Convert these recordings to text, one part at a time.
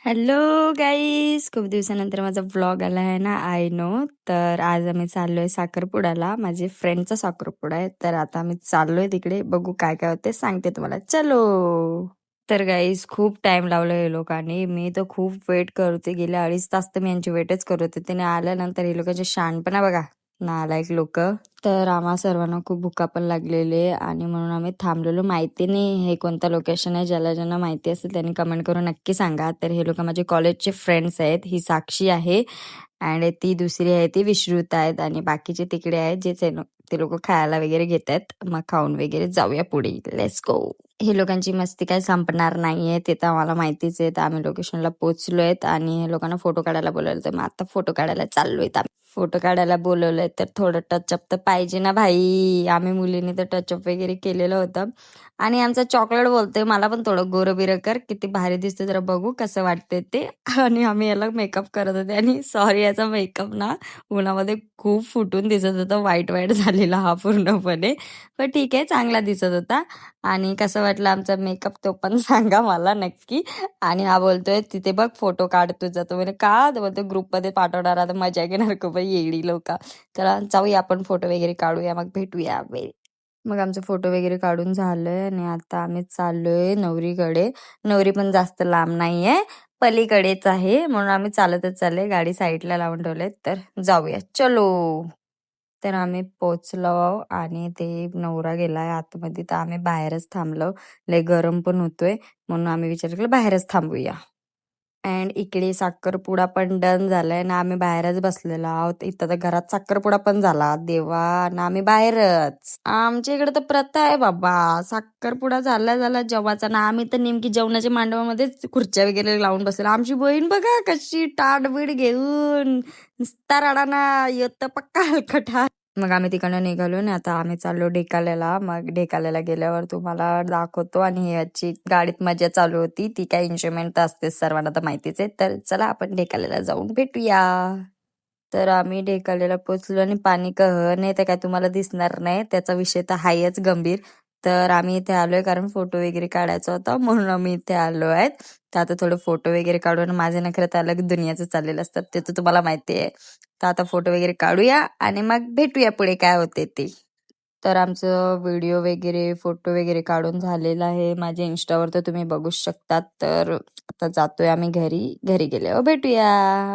Hello guys, खूप दिवसानंतर माझा व्लॉग आला आहे ना, आय नो. तर आज आम्ही चाललोय साखरपुड्याला. माझे फ्रेंडचा साखरपुडा आहे, तर आता आम्ही चाललोय तिकडे. बघू काय काय होते, सांगते तुम्हाला. चलो. तर गाईज खूप टाइम लावला हे लोकांनी. मी तर खूप वेट करते, गेले 2.5 तास तर मी यांची वेटच करत होते. त्याने आल्यानंतर हे लोकांचे शहाणपणा बघा, नालायक लोक. तर आम्हा सर्वांना खूप भुका पण लागलेली आणि म्हणून आम्ही थांबलेलो. माहिती नाही हे कोणतं लोकेशन आहे. ज्याला ज्यांना माहिती असेल त्यांनी कमेंट करून नक्की सांगा. तर हे लोक माझे कॉलेजचे फ्रेंड्स आहेत. ही साक्षी आहे अँड ती दुसरी आहे ती विश्रुता आहेत आणि बाकीचे तिकडे आहेत जे ते लोक खायला वगैरे घेत आहेत. मग खाऊन वगैरे जाऊया पुढे. Let's go. हे लोकांची मस्ती काय संपणार नाहीये, ते तर आम्हाला माहितीच आहे. तर आम्ही लोकेशनला पोहोचलोय आणि हे लोकांना फोटो काढायला बोलवलं, तर मग आता फोटो काढायला चाललोय. फोटो काढायला बोलवलंय तर थोडं टचअप तर पाहिजे ना भाई. आम्ही मुलींनी तर टचअप वगैरे केलेलं होतं आणि आमचा चॉकलेट बोलतोय मला पण थोडं गोरं बिरं कर, किती भारी दिसते जरा बघू कसं वाटतंय ते. आणि आम्ही याला मेकअप करत होते आणि सॉरी याचा मेकअप ना उन्हामध्ये खूप फुटून दिसत होता, वाईट वाईट झालेला हा पूर्णपणे. पण ठीक आहे, चांगला दिसत होता. आणि कसं वाटलं आमचा मेकअप तो पण सांगा मला नक्की. आणि हा बोलतोय तिथे बघ फोटो काढ तुझा. तो म्हणजे का बोलतो ग्रुपमध्ये पाठवणार, आता मजा घेणार का बाई येडी लोक. तर जाऊया आपण फोटो वगैरे काढूया, मग भेटूया. मग आमचे फोटो वगैरे काढून झालंय आणि आता आम्ही चाललोय नवरीकडे. नवरी पण जास्त लांब नाहीये, पलीकडेच आहे, म्हणून आम्ही चालतच चाललोय. गाडी साईडला लावून ठेवले, तर जाऊया चलो. तर आम्ही पोचलो आणि ते नवरा गेलाय आतमध्ये, तर आम्ही बाहेरच थांबलो. लय गरम पण होतोय म्हणून आम्ही विचार केला बाहेरच थांबूया. अँड इकडे साखरपुडा पण डन झालाय ना, आम्ही बाहेरच बसलेलो आहोत. इथं तर घरात साखरपुडा पण झाला देवा ना, आम्ही बाहेरच. आमच्या इकडे तर प्रथा आहे बाबा, साखरपुडा झाला जेवायचा ना, आम्ही तर नेमकी जेवणाच्या मांडवामध्येच खुर्च्या वगैरे लावून बसलेलो. आमची बहीण बघा कशी टाटबीड घेऊन नुसता राडाना येत पक्का हलकटा. मग आम्ही तिकडनं निघालो ना, आता आम्ही चाललो ढेकाल्याला. मग ढेकाल्याला गेल्यावर तुम्हाला दाखवतो. आणि याची गाडीत मजा चालू होती, ती काय एन्जॉयमेंट तर असतेच, सर्वांना तर माहितीच आहे. तर चला आपण ढेकाल्याला जाऊन भेटूया. तर आम्ही ढेकाल्याला पोचलो आणि पाणी नाही तर काय तुम्हाला दिसणार नाही, त्याचा विषय तर हायच गंभीर. तर आम्ही इथे आलोय कारण फोटो वगैरे काढायचा होता, म्हणून आम्ही इथे आलो आहेत. तर आता थोडं फोटो वगैरे काढून, माझे नखरे तर अलग दुनियाचं चाललेलं असतात, ते तर तुम्हाला माहिती आहे. तर आता फोटो वगैरे काढूया आणि मग भेटूया पुढे काय होते ते. तर आमचं व्हिडिओ वगैरे फोटो वगैरे काढून झालेला आहे. माझ्या इंस्टावर तर तुम्ही बघू शकतात. तर आता जातोय आम्ही घरी. घरी गेल्यावर भेटूया.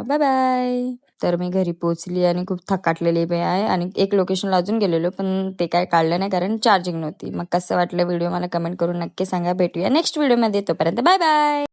Bye bye. तर मी घरी पोहोचली आणि खूप थकाटलेली पण आहे. आणि एक लोकेशनला अजून गेलेलो, पण ते काय काढलं नाही कारण चार्जिंग नव्हती. मग कसं वाटलं व्हिडिओ मला कमेंट करून नक्की सांगा. भेटूया नेक्स्ट व्हिडिओमध्ये, तोपर्यंत बाय बाय.